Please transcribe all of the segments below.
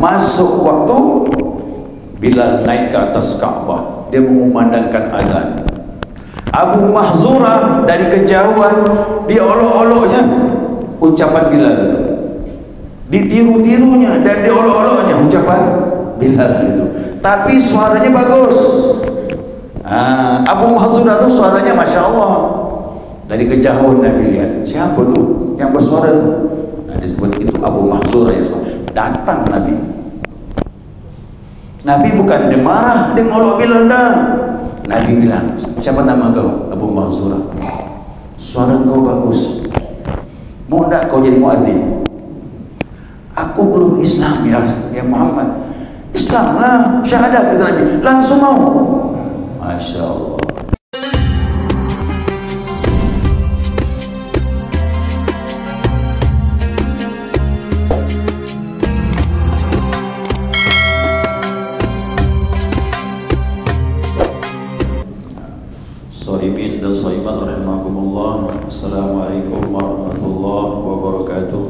masuk waktu Bilal naik ke atas Ka'bah, dia mengumandangkan azan. Abu Mahzurah dari kejauhan dia olok-oloknya ucapan Bilal itu, ditiru-tirunya dan diolok-oloknya ucapan Bilal itu, tapi suaranya bagus. Abu Mahzurah itu suaranya Masya Allah. Dari kejauhan Nabi lihat, siapa tuh yang bersuara itu? Nah, disebut itu Abu Mahzurah ya. Datang Nabi. Nabi bukan dia marah, dia ngolok Bilal dah. Nabi bilang, siapa nama kau? Abu Mahzurah. Suara kau bagus. Mau tak kau jadi muadzin? Aku belum Islam ya Muhammad. Islam lah, syahadat kata Nabi. Langsung mau. Masya Allah. Shaimin dan shaimat rahimakumullah. Assalamualaikum warahmatullahi wabarakatuh.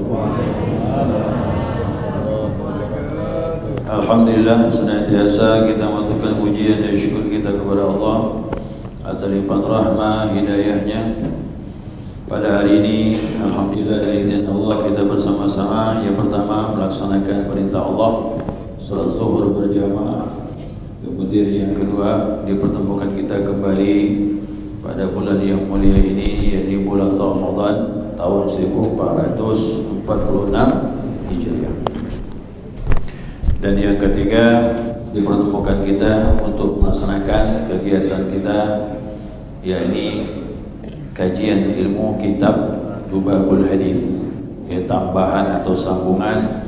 Alhamdulillah, senantiasa kita mengaturkan pujian dan syukur kita kepada Allah atas limpahan rahmah hidayahnya. Pada hari ini alhamdulillah dengan izin Allah kita bersama-sama yang pertama melaksanakan perintah Allah salat zuhur berjamaah. Kemudian yang kedua dipertemukan kita kembali pada bulan yang mulia ini, yaitu bulan Ramadan tahun 1446 Hijriah. Dan yang ketiga dipertemukan kita untuk melaksanakan kegiatan kita, yakni kajian ilmu kitab Lubabul Hadis, ya, tambahan atau sambungan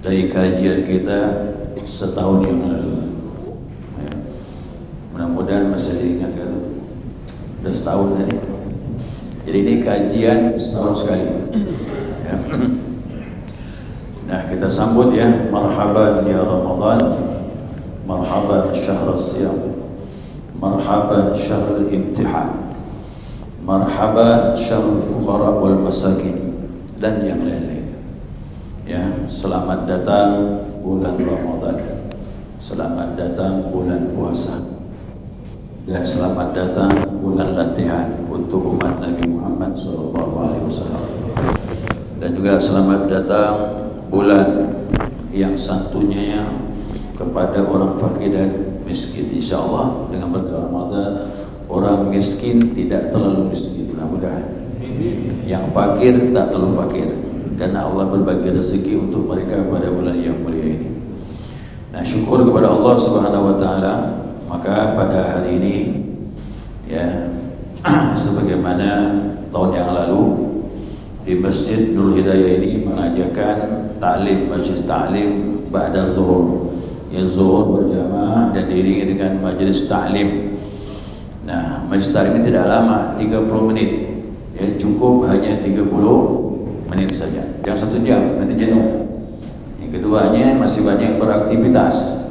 dari kajian kita setahun yang lalu. Ya. Mudah-mudahan masih diingat kan? Sudah setahun tadi. Jadi ini kajian setahun sekali. Ya. Nah, kita sambut ya, marhaban ya Ramadan, marhaban syahr siyam, marhaban syahr imtihan, marhaban syahr fuqara wal masakin, dan yang lain-lain. Ya, selamat datang bulan Ramadan, selamat datang bulan puasa, dan selamat datang bulan latihan untuk umat Nabi Muhammad SAW. Dan juga selamat datang bulan yang santunya kepada orang fakir dan miskin. InsyaAllah dengan berkah Ramadan orang miskin tidak terlalu miskin, mudah-mudahan. Yang fakir tak terlalu fakir, karena Allah berbagi rezeki untuk mereka pada bulan yang mulia ini. Nah, syukur kepada Allah Subhanahu wa taala. Maka pada hari ini ya, sebagaimana tahun yang lalu di Masjid Nurul Hidayah ini mengajarkan ta'lim, majlis ta'lim ba'da zuhur, ya, zuhur berjamaah dan diiringi dengan majlis ta'lim. Nah, majlis ta'lim ini tidak lama, 30 menit, ya, cukup hanya 30 menit saja, jangan 1 jam, nanti jenuh. Yang keduanya masih banyak beraktivitas,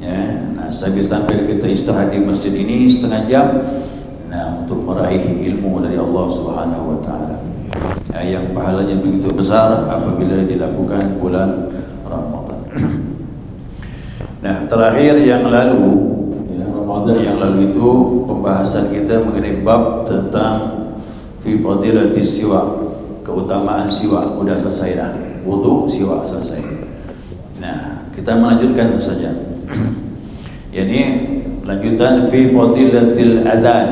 ya. Nah, saya bisa sampai kita istirahat di masjid ini setengah jam, nah, untuk meraih ilmu dari Allah Subhanahu wa taala, ya, yang pahalanya begitu besar apabila dilakukan bulan Ramadan. Nah, terakhir yang lalu, ya, Ramadan yang lalu itu pembahasan kita mengenai bab tentang fi fadilatis siwak, keutamaan siwak. Sudah selesai dah, wudu, siwak selesai. Nah, kita melanjutkan saja. Ini lanjutan fi fadilatil adzan,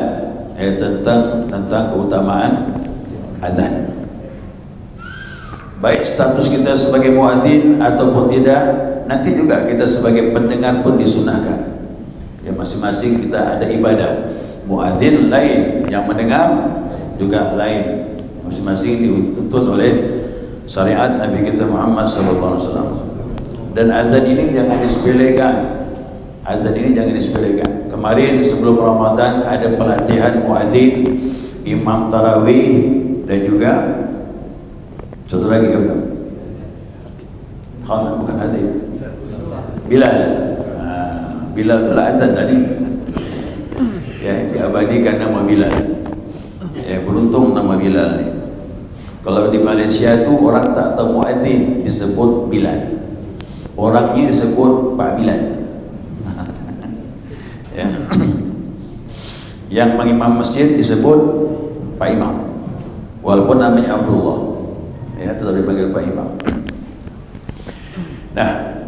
ya, tentang keutamaan adzan. Baik status kita sebagai muadzin ataupun tidak, nanti juga kita sebagai pendengar pun disunahkan. Ya, masing-masing kita ada ibadah. Muadzin lain, yang mendengar juga lain. Masing-masing dituntun oleh syariat Nabi kita Muhammad SAW. Dan azan ini jangan disepelekan. Azan ini jangan disepelekan. Kemarin sebelum Ramadan ada pelatihan muadzin, imam tarawih, dan juga satu lagi kan? Bukan Hatib, Bilal. Bilal itu azan tadi. Ya, diabadikan nama Bilal. Ya, beruntung nama Bilal ni. Kalau di Malaysia tu orang tak tahu muadzin, disebut Bilal. orangnya disebut Pak Bilal. Ya. Yang mengimam masjid disebut Pak Imam, walaupun namanya Abdullah, ya, tetap dipanggil Pak Imam. Nah,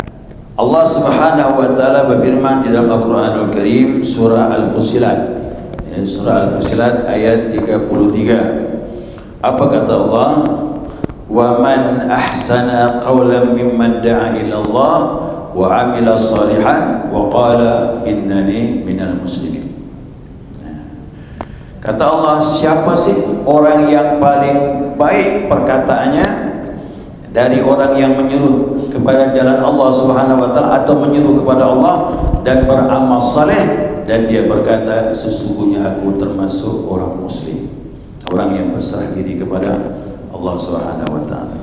Allah Subhanahu wa taala berfirman di dalam Al-Qur'anul Karim surah Al-Fussilat, ya, surah Al-Fussilat ayat 33. Apa kata Allah? Wa man ahsana qawlan mimman da'a ila Allah wa 'amila salihan wa qala innani minal muslimin. Kata Allah, siapa sih orang yang paling baik perkataannya dari orang yang menyuruh kepada jalan Allah Subhanahu wa taala atau menyuruh kepada Allah dan beramal saleh, dan dia berkata sesungguhnya aku termasuk orang muslim, orang yang berserah diri kepada Allah Subhanahu wa taala.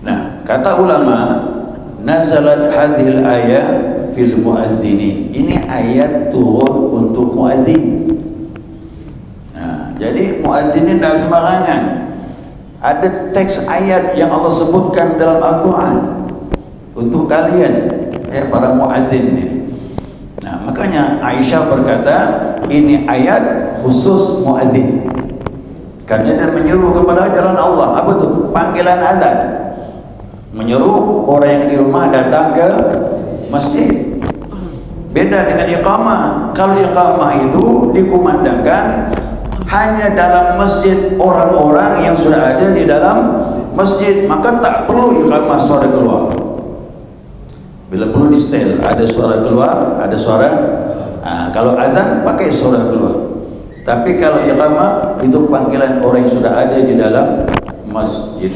Nah, kata ulama, nazalat hadhil ayat fil muadzinin. Ini ayat turun untuk muadzin. Nah, jadi muadzin ini tidak sembarangan. Ada teks ayat yang Allah sebutkan dalam Al-Quran untuk kalian, ya, para muadzin ini. Nah, makanya Aisyah berkata ini ayat khusus muadzin, karena dia menyuruh kepada jalan Allah. Apa itu? Panggilan azan, menyuruh orang yang di rumah datang ke masjid. Beda dengan iqamah. Kalau iqamah itu dikumandangkan hanya dalam masjid orang-orang yang sudah ada di dalam masjid, maka tak perlu iqamah suara keluar. Bila perlu di setel, ada suara keluar, ada suara. Kalau azan pakai suara keluar. Tapi kalau iqamah itu panggilan orang yang sudah ada di dalam masjid.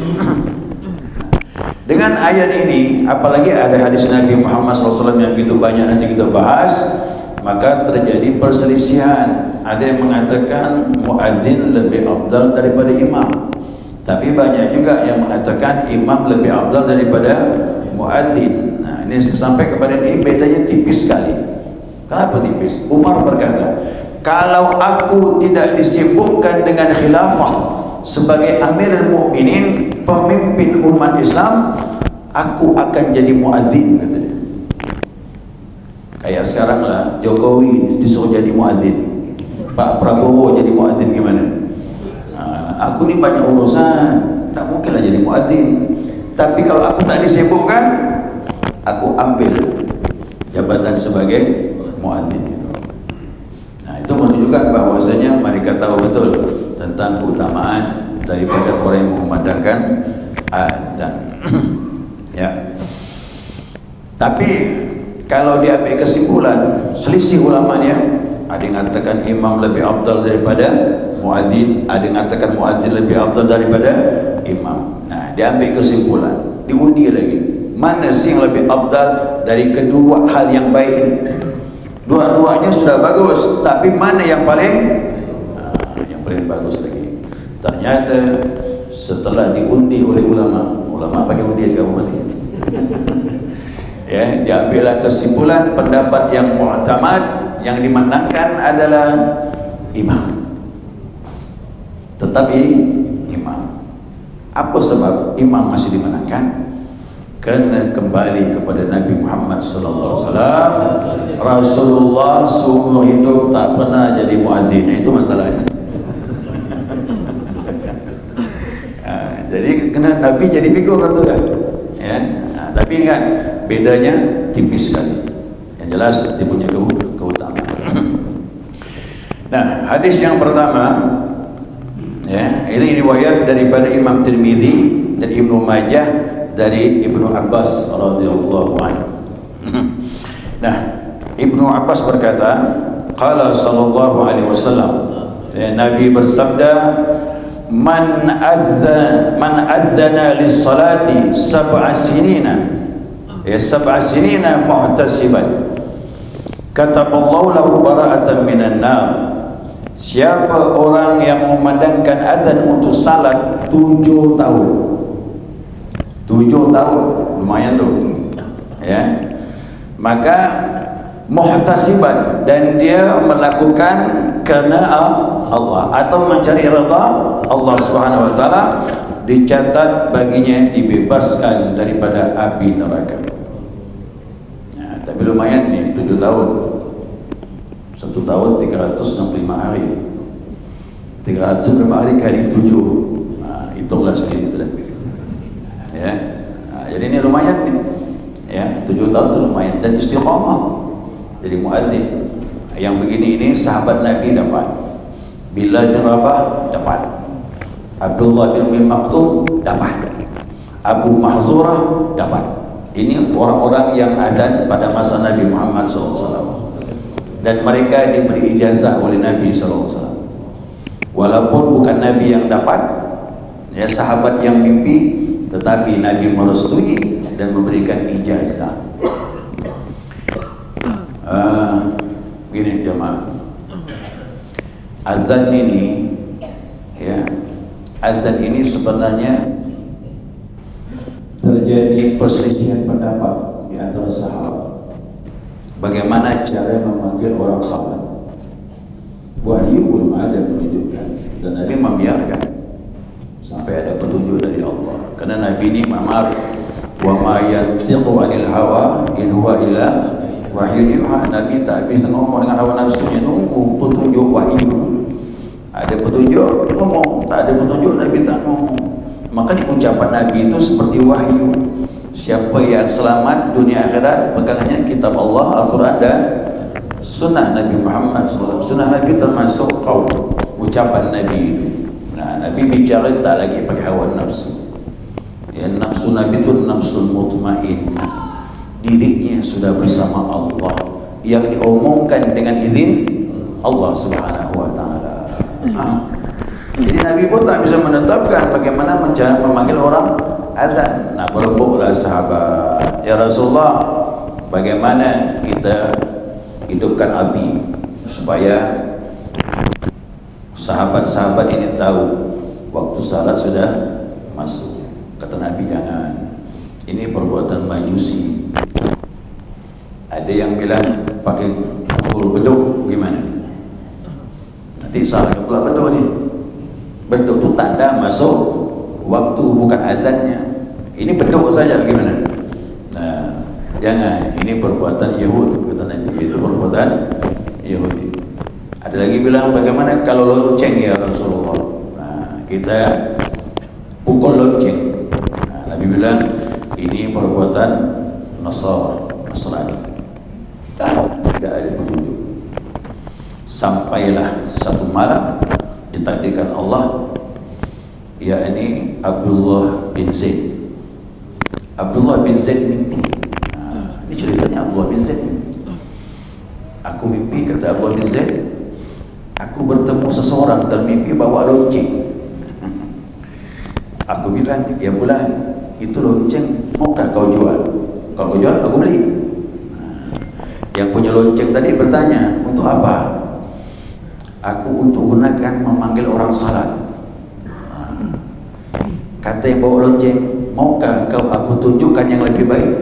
Dengan ayat ini, apalagi ada hadis Nabi Muhammad SAW yang begitu banyak nanti kita bahas, maka terjadi perselisihan. Ada yang mengatakan muadzin lebih afdal daripada imam, tapi banyak juga yang mengatakan imam lebih afdal daripada muadzin. Nah, ini sampai kepada ini bedanya tipis sekali. Kenapa tipis? Umar berkata, kalau aku tidak disibukkan dengan khilafah sebagai Amirul Mukminin, pemimpin umat Islam, aku akan jadi muadzin, kata dia. Kayak sekarang lah, Jokowi disuruh jadi muadzin, Pak Prabowo jadi muadzin, gimana? Aku ni banyak urusan, tak mungkinlah jadi muadzin. Tapi kalau aku tak disibukkan, aku ambil jabatan sebagai muadzin. Nah, itu menunjukkan bahwasanya mereka tahu betul tentang keutamaan daripada orang yang memandangkan azan. Ya. Tapi kalau diambil kesimpulan, selisih ulamanya, ada yang mengatakan imam lebih afdal daripada muadzin, ada yang mengatakan muadzin lebih afdal daripada imam. Nah, diambil kesimpulan, diundi lagi, mana sih yang lebih afdal dari kedua hal yang baik ini? Dua-duanya sudah bagus, tapi mana yang paling bagus lagi? Ternyata setelah diundi oleh ulama pakai undian kamu mana? Ya, diambillah kesimpulan pendapat yang mu'tamad, yang dimenangkan adalah imam. Tetapi imam. Apa sebab imam masih dimenangkan? Karena kembali kepada Nabi Muhammad sallallahu alaihi wasallam. Rasulullah seumur hidup tak pernah jadi muadzin. Itu masalahnya. Jadi kena Nabi jadi figur tu kan. Ya. Tapi ingat, bedanya tipis sekali. Yang jelas dia punya keutamaan. Nah, hadis yang pertama, ya, ini riwayat daripada Imam Tirmizi dan Ibnu Majah dari Ibnu Abbas radhiyallahu anhu. Nah, Ibnu Abbas berkata, qala sallallahu alaihi wasallam, ya, Nabi bersabda, man adzana lis-salati sab'a sinina, ya, sab'a sinina muhtasiban, kataballahu lahu bara'atan minan nar. Siapa orang yang memandangkan azan untuk salat 7 tahun, 7 tahun, lumayan tu, ya, maka muhtasiban, dan dia melakukan kerana Allah atau mencari redha Allah Subhanahu wa taala, dicatat baginya dibebaskan daripada api neraka. Tapi lumayan nih, 7 tahun. 1 tahun 365 hari. 365 hari kali 7. Hitunglah sendiri itu dah. Ya. Jadi ini lumayan nih. Ya, 7 tahun itu lumayan, dan istiqamah jadi muadzin. Yang begini ini sahabat Nabi dapat, Bilal bin Rabah dapat, Abdullah bin Umi Maktum dapat, Abu Mahzurah dapat. Ini orang-orang yang azan pada masa Nabi Muhammad SAW, dan mereka diberi ijazah oleh Nabi SAW. Walaupun bukan Nabi yang dapat, ya, sahabat yang mimpi, tetapi Nabi merestui dan memberikan ijazah. Begini jemaah, azan ini, ya, azan ini sebenarnya terjadi perselisihan pendapat di antara sahabat. Bagaimana cara memanggil orang salat? Wahyu belum ada menunjukkan, dan Nabi membiarkan sampai ada petunjuk dari Allah. Karena Nabi ini mamar, wa ma yantiqu 'anil hawa in huwa illa wahyun yuha. Nabi tak bisa ngomong dengan hawa nafsunya, nunggu petunjuk wahyu. Ada petunjuk ngomong, tak ada petunjuk Nabi tak ngomong. Makanya ucapan Nabi itu seperti wahyu. Siapa yang selamat dunia akhirat, pegangannya kitab Allah, Al-Quran dan sunnah Nabi Muhammad SAW. Sunnah Nabi termasuk qaul, ucapan Nabi itu. Nah, Nabi bicara tak lagi pakai hawa nafsu. Ya, nafsu Nabi itu nafsul mutmainnah, dirinya sudah bersama Allah, yang diomongkan dengan izin Allah Subhanahu wa taala. Jadi Nabi pun tak bisa menetapkan bagaimana memanggil orang azan. Nah, berebutlah sahabat, ya Rasulullah, bagaimana kita hidupkan api supaya sahabat-sahabat ini tahu waktu salat sudah masuk. Kata Nabi, jangan, ini perbuatan majusi. Ada yang bilang pakai pukul beduk, gimana? Nanti salah pula beduk ni. Beduk itu tanda masuk waktu, bukan azannya. Ini beduk saja, bagaimana? Nah, jangan, ini perbuatan Yahudi, kata Nabi, itu perbuatan Yahudi. Ada lagi bilang, bagaimana kalau lonceng ya Rasulullah? Nah, kita pukul lonceng. Nah, Nabi bilang, ini perbuatan Nasrani. Tidak ada petunjuk. Sampailah satu malam ditakdirkan Allah, yakni Abdullah bin Zaid. Abdullah bin Zaid mimpi. Ini ceritanya Abdullah bin Zaid. Aku mimpi, kata Abdullah bin Zaid, aku bertemu seseorang dalam mimpi bawa lonceng. Aku bilang, ya bulan, itu lonceng maukah kau jual? Kalau kau jual, aku beli. Yang punya lonceng tadi bertanya, untuk apa? Aku untuk gunakan memanggil orang salat. Kata yang bawa lonceng, maukah kau aku tunjukkan yang lebih baik?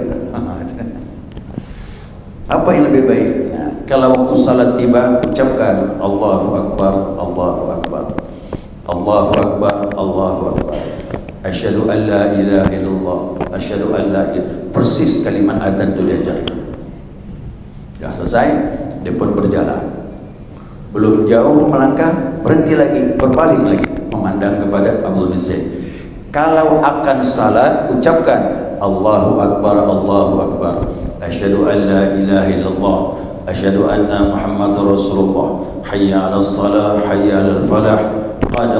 Apa yang lebih baik? Nah, kalau waktu salat tiba, ucapkan Allahu Akbar, Allahu Akbar, Allahu Akbar, Allahu Akbar, asyhadu an la ilaha illallah, asyhadu an la ilaha. Persis kalimat adzan itu diajarkan. Dah selesai, dia pun berjalan. Belum jauh melangkah, berhenti lagi, berpaling lagi, memandang kepada Abdullah bin Zaid. Kalau akan salat, ucapkan Allahu Akbar, Allahu Akbar, asyhadu an la ilaha illallah, asyhadu anna Muhammadar Rasulullah, hayya 'alas salah, hayya 'alal falah, qad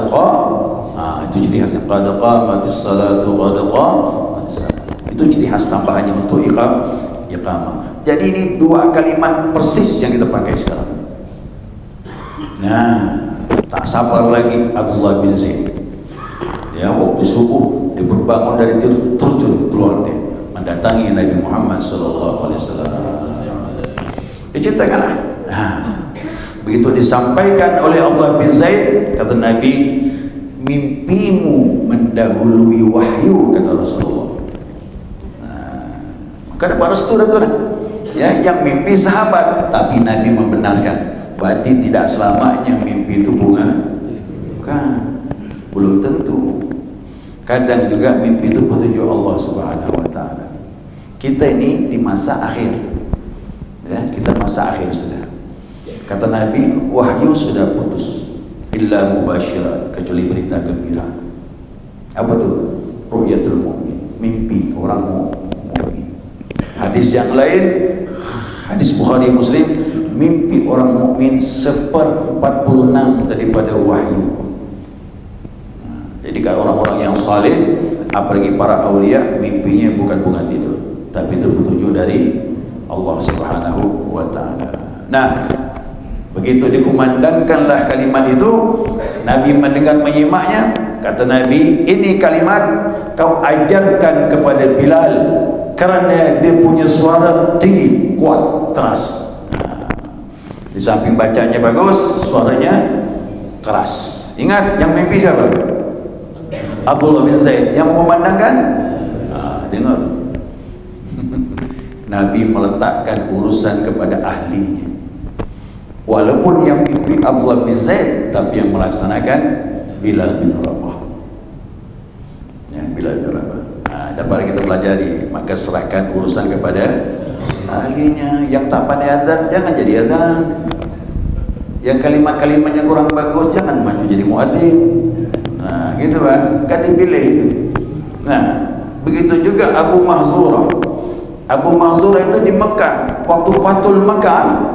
itu ciri khasnya, qad qamatis salatu, qad qamatis salat. Itu ciri khas tambahannya untuk iqamah. Jadi ini dua kalimat persis yang kita pakai sekarang. Nah, tak sabar lagi Abdullah bin Zaid. Ya, waktu subuh dia berbangun dari tidur, terjun keluar, dia mendatangi Nabi Muhammad SAW. Diceritakanlah. Nah, begitu disampaikan oleh Abdullah bin Zaid, kata Nabi, mimpimu mendahului wahyu, kata Rasulullah. Nah, maka dapat restu dah tu lah. Ya, yang mimpi sahabat, tapi Nabi membenarkan. Berarti tidak selamanya mimpi itu bunga. Bukan, belum tentu. Kadang juga mimpi itu petunjuk Allah Subhanahu wa taala. Kita ini di masa akhir. Ya, kita masa akhir sudah. Kata Nabi, wahyu sudah putus. Illa mubasyiran, kecuali berita gembira. Apa tu? Ru'yatul mu'min, mimpi orang mukmin. Hadis yang lain, hadis Bukhari Muslim, mimpi orang mukmin 1/46 daripada wahyu. Jadi kalau orang-orang yang saleh, apalagi para aulia, mimpinya bukan bunga tidur, tapi itu petunjuk dari Allah Subhanahu wa taala. Nah, begitu dikumandangkanlah kalimat itu, Nabi mendengar menyimaknya. Kata Nabi, ini kalimat kau ajarkan kepada Bilal, kerana dia punya suara tinggi, kuat, keras. Di samping bacanya bagus, suaranya keras. Ingat, yang mimpi siapa? Abdullah bin Zaid. Yang mengumandangkan, tengok. Nabi meletakkan urusan kepada ahlinya. Walaupun yang mimpi Abdullah bin Zaid, tapi yang melaksanakan Bilal bin Rabah. Ya, Bilal bin Rabah. Dapat kita pelajari. Maka serahkan urusan kepada ahlinya. Yang tak pandai azan, jangan jadi azan. Yang kalimat-kalimatnya kurang bagus, jangan maju jadi muadzin. Nah, gitu kan dipilih itu. Nah, begitu juga Abu Mahzurah. Abu Mahzurah itu di Mekah. Waktu Fathul Mekah,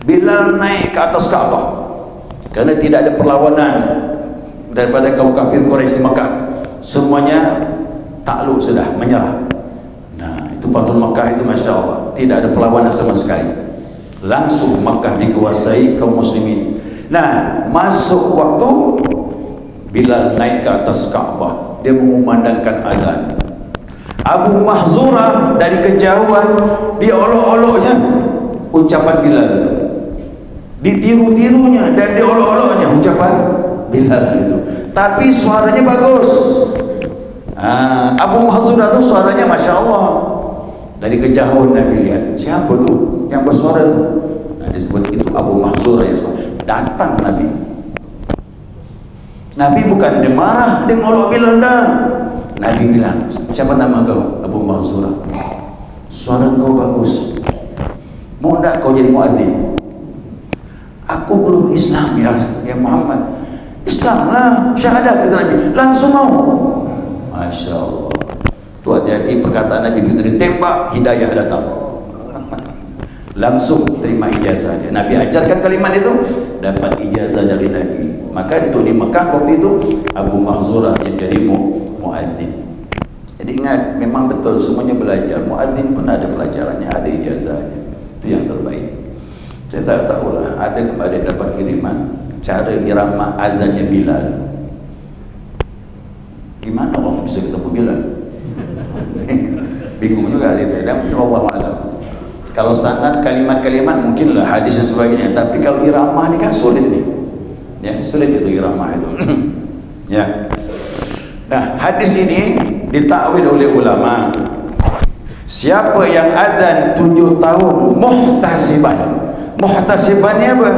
Bilal naik ke atas Kaabah. Kerana tidak ada perlawanan daripada kaum kafir Quraisy di Mekah. Semuanya takluk sudah, menyerah. Nah, itu Fathul Mekah itu Masya Allah, tidak ada perlawanan sama sekali. Langsung Mekah dikuasai kaum muslimin. Nah, masuk waktu Bilal naik ke atas Kaabah, dia mengumandangkan azan. Abu Mahzurah dari kejauhan, dia olok-oloknya ucapan Bilal itu, ditiru-tirunya dan diolok-oloknya ucapan Bilal itu, tapi suaranya bagus. Abu Mahzurah itu suaranya Masya Allah. Dari kejauhan Nabi lihat, siapa tu yang bersuara itu? Nah, disebut itu Abu Mahzurah ya. Datang Nabi. Nabi bukan dia marah, dia ngolok Bilal dah. Nabi bilang, siapa nama kau? Abu Mahzurah. Suara kau bagus. Mau tak kau jadi muadzin? Aku belum Islam ya Muhammad. Islam lah, syahadat kata Nabi. Langsung mau. Masya Allah. Tu hati-hati perkataan Nabi, begitu ditembak, hidayah datang. Langsung terima ijazah. Nabi ajarkan kalimat itu, dapat ijazah dari Nabi. Maka itu di Mekah waktu itu Abu Mahzurah yang jadi muadzin. Jadi ingat, memang betul semuanya belajar. Muadzin pun ada pelajarannya, ada ijazahnya. Itu yang terbaik. Saya tak tahulah, ada kemarin dapat kiriman cara irama azannya Bilal. Gimana orang bisa ketemu Bilal? Bingung juga itu. Dan Allah alam. Kalau sanad kalimat-kalimat mungkinlah hadis dan sebagainya, tapi kalau irama ni kan sulit nih. Ya, sulit itu irama itu. Ya. Nah, hadis ini ditakwil oleh ulama. Siapa yang azan 7 tahun muhtasiban. Muhtasibannya apa?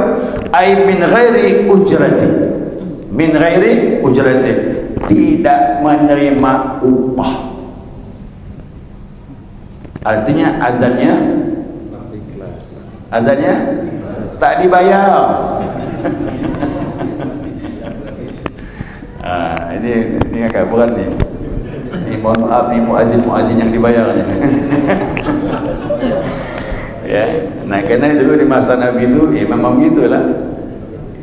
Ai min ghairi ujrati. Min ghairi ujrati. Tidak menerima upah. Artinya azannya tak dibayar. Ini agak berat nih. Mohon maaf nih muadzin yang dibayar nih. Ya, nah karena dulu di masa Nabi itu memang gitulah.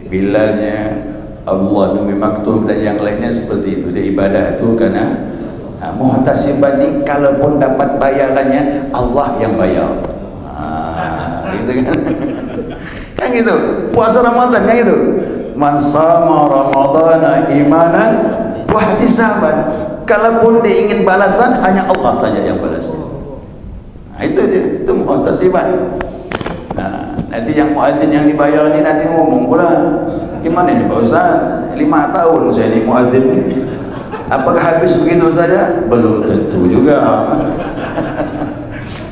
Bilalnya, Abdullah bin Maktum dan yang lainnya seperti itu. Dia ibadah itu karena muhtasiban ni kalaupun dapat bayarannya Allah yang bayar. Gitu kan. Kan gitu. Puasa Ramadan kan gitu. Man sama Ramadana imanan wa ihtisaban. Kalaupun dia ingin balasan, hanya Allah saja yang balas. Nah, itu dia, itu muhtasiban. Nah, nanti yang muadzin yang dibayar ni nanti ngomong pula, gimana ni Pak Ustaz? 5 tahun saya ni muadzin ni. Apakah habis begitu saja? Belum tentu juga.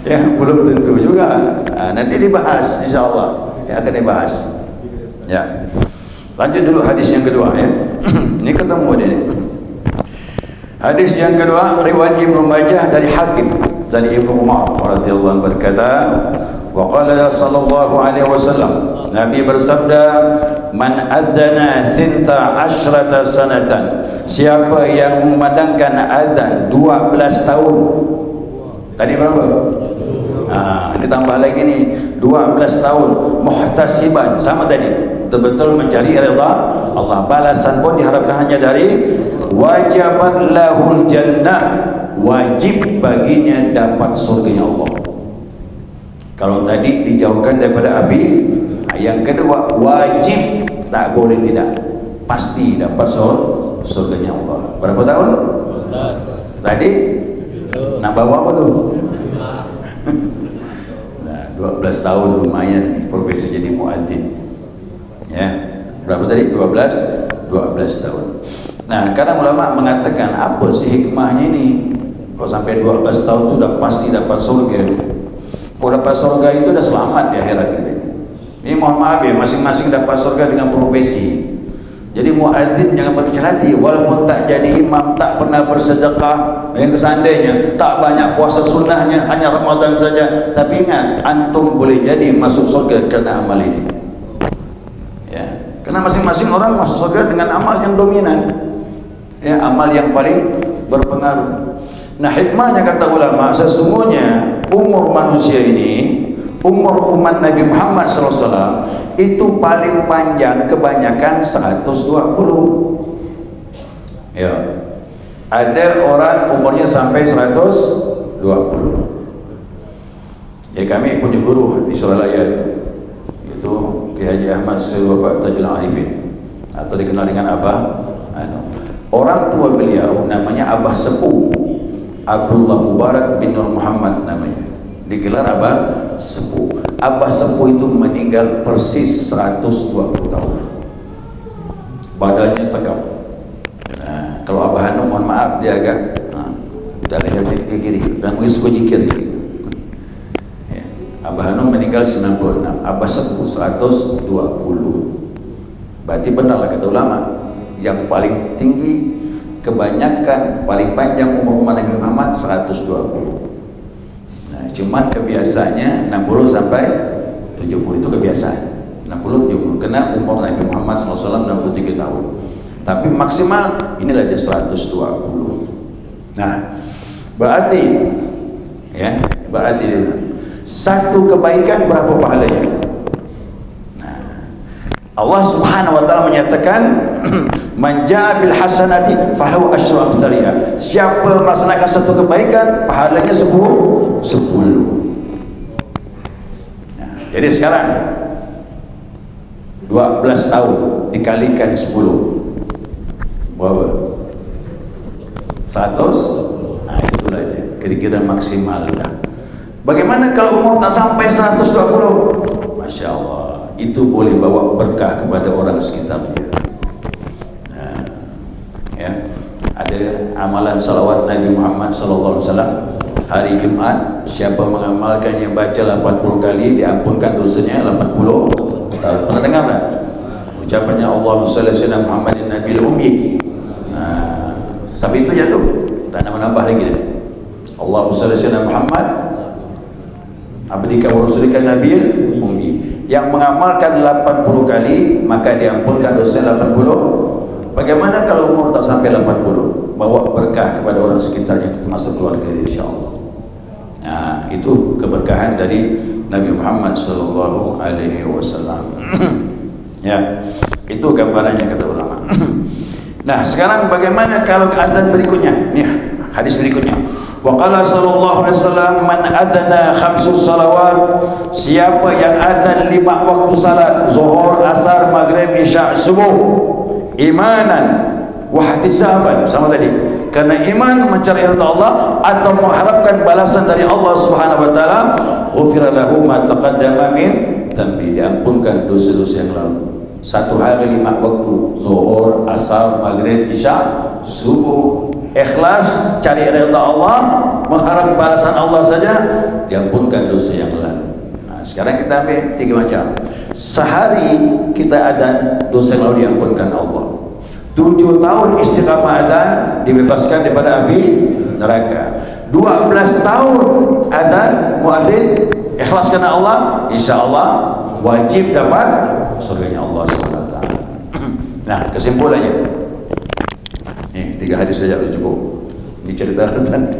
Ya, belum tentu juga. Nah, nanti dibahas insyaallah. Ya, akan dibahas. Ya. Lanjut dulu hadis yang kedua ya. Ini ketemu dia ni. Hadis yang kedua riwayat Ibnu Majah dari Hakim dari Ibnu Umar radhiyallahu anhu berkata, wa qala sallallahu alaihi wasallam, Nabi bersabda, man adzana 12 sanatan, siapa yang memandangkan azan 12 tahun. Tadi berapa? Ini tambah lagi nih 12 tahun muhtasiban, sama tadi, betul-betul mencari redha Allah. Balasan pun diharapkan hanya dari wajibat lahul jannah, wajib baginya dapat surganya Allah. Kalau tadi dijauhkan daripada api, yang kedua wajib, tak boleh tidak, pasti dapat surganya Allah. Berapa tahun? 12. Tadi nambah apa tuh? Nah, 12 tahun lumayan profesi jadi muadzin. Ya, berapa tadi? 12 tahun. Nah, kadang ulama mengatakan, apa sih hikmahnya ini? Kalau sampai 12 tahun itu udah pasti dapat surga. Kalau dapat surga itu udah selamat di akhirat kita ini. Ini mohon maaf ya, masing-masing dapat surga dengan profesi. Jadi muadzin jangan berkecil hati, walaupun tak jadi imam, tak pernah bersedekah, yang seandainya tak banyak puasa sunnahnya, hanya Ramadan saja, tapi ingat, antum boleh jadi masuk surga kerana amal ini. Ya, karena masing-masing orang masuk surga dengan amal yang dominan, ya, amal yang paling berpengaruh. Nah, hikmahnya kata ulama, sesungguhnya umur manusia ini, umur umat Nabi Muhammad SAW itu paling panjang kebanyakan 120. Ya, ada orang umurnya sampai 120. Ya, kami punya guru di Suralaya itu Kiai Haji Ahmad Sulwafat Tajul Arifin, atau dikenal dengan Abah Orang tua beliau namanya Abah Sepuh Abdullah Mubarak bin Nur Muhammad namanya, digelar Abah Sepuh. Abah Sepuh itu meninggal persis 120 tahun, badannya tegap. Nah, kalau Abah Hanum mohon maaf, dia agak udah leher ke kiri dan mungkin suka jikir gitu. Ya. Abah Hanum meninggal 96, Abah Sepuh 120. Berarti benar lah kata ulama, yang paling tinggi kebanyakan paling panjang umur Nabi Muhammad 120. Nah, cuman kebiasaannya 60 sampai 70 itu kebiasaan. 60 70 karena umur Nabi Muhammad SAW 63 tahun. Tapi maksimal inilah dia 120. Nah, berarti ya, berarti dia satu kebaikan berapa pahalanya? Allah Subhanahu wa taala menyatakan man jaa bil hasanati falahu asyru amsalha. Siapa melaksanakan satu kebaikan, pahalanya 10. Nah, jadi sekarang 12 tahun dikalikan 10 berapa? 100. Nah, itulah dia kira-kira maksimal dah. Bagaimana kalau umur tak sampai 120? Masya Allah, itu boleh bawa berkah kepada orang sekitarnya. Nah, ya, ada amalan salawat Nabi Muhammad SAW hari Jumat, siapa mengamalkannya baca 80 kali diampunkan dosanya 80 tahun. Pernah dengar tak? Ucapannya Allahumma shalli ala sayyidina Muhammadin Nabil Ummi. Nah, sampai itu jatuh, tak nak menambah lagi dia. Allahumma shalli ala sayyidina Muhammad abdika wa rasulika Nabil Ummi. Yang mengamalkan 80 kali maka diampunkan dosa 80. Bagaimana kalau umur tak sampai 80? Bawa berkah kepada orang sekitarnya, termasuk keluarga dia, insyaAllah. Nah, itu keberkahan dari Nabi Muhammad SAW. Ya, itu gambarannya kata ulama. Nah, sekarang bagaimana kalau azan berikutnya? Nih, hadis berikutnya. Wa qala sallallahu alaihi wasallam man adzana khamsus salawat, siapa yang adzan 5 waktu salat, zuhur, asar, maghrib, isya, subuh, imanan wa ihtisaban, sama tadi, karena iman mencari ridha Allah atau mengharapkan balasan dari Allah Subhanahu wa taala, ghufira lahu ma taqaddama min dhanbi, diampunkan dosa-dosa yang lalu. Satu hari 5 waktu, zuhur, asar, maghrib, isya, subuh, ikhlas, cari redha Allah, mengharap balasan Allah saja, diampunkan dosa yang lalu. Nah, sekarang kita ambil 3 macam. Sehari kita adzan, dosa yang lalu diampunkan Allah. 7 tahun istiqamah adzan dibebaskan daripada api neraka. 12 tahun adzan muadzin ikhlas karena Allah, insyaallah wajib dapat surganya Allah Subhanahu wa taala. Nah, kesimpulannya. Nih, 3 hadis saja sudah cukup. Ini cerita adzan.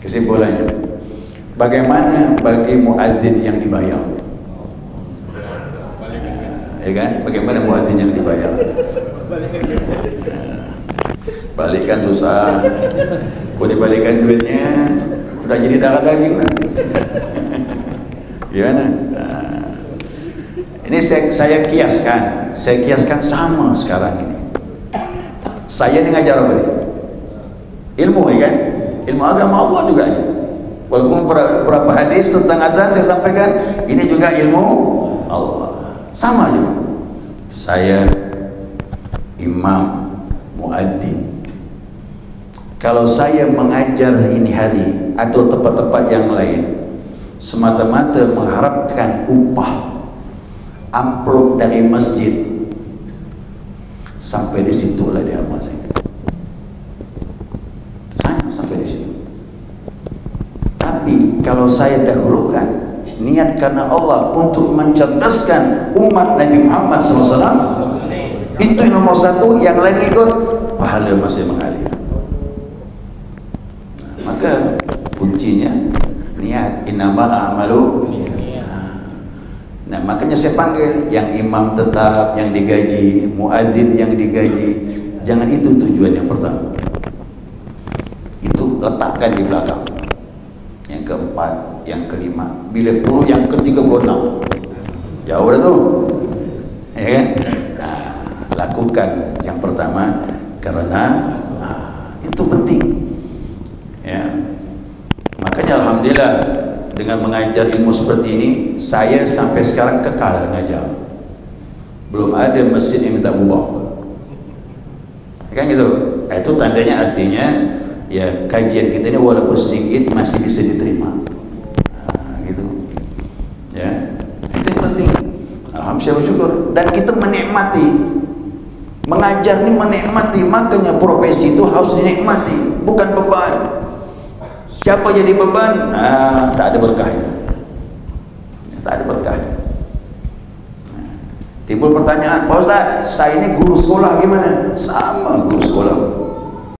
Kesimpulannya, bagaimana bagi muadzin yang dibayar? Ya kan? Bagaimana muadzin yang dibayar? Balikan susah. Kau dibalikan duitnya udah jadi darah daging lah. Gimana? Ini saya kiaskan sama sekarang ini. Saya ini ngajar apa nih? Ilmu ya kan? Ilmu agama Allah juga nih. Walaupun beberapa hadis tentang adzan saya sampaikan, ini juga ilmu Allah. Sama juga. Saya imam muadzin. Kalau saya mengajar ini hari atau tempat-tempat yang lain semata-mata mengharapkan upah amplop dari masjid, sampai di situlah dia amal saya. Sampai di situ. Tapi kalau saya dahulukan niat karena Allah untuk mencerdaskan umat Nabi Muhammad SAW, itu nomor 1, yang lain ikut, pahala masih mengalir. Maka kuncinya niat, innamal a'malu. Nah, makanya saya panggil yang imam tetap, yang digaji, muadzin yang digaji, jangan itu tujuan yang pertama. Itu letakkan di belakang. Yang keempat, yang kelima, bila perlu yang ke-36. Jauh dah tu. Ya kan? Nah, lakukan yang pertama karena itu penting. Ya. Makanya alhamdulillah dengan mengajar ilmu seperti ini, saya sampai sekarang kekal mengajar. Belum ada masjid yang minta bubar. Kan gitu. Itu tandanya, artinya ya kajian kita ini walaupun sedikit masih bisa diterima. Gitu. Ya. Itu yang penting. Alhamdulillah, bersyukur, dan kita menikmati. Mengajar ini menikmati, makanya profesi itu harus dinikmati, bukan beban. Siapa jadi beban? Tak ada berkahnya. Tak ada berkahnya. Timbul pertanyaan, Pak Ustaz, saya ini guru sekolah gimana? Sama guru sekolah.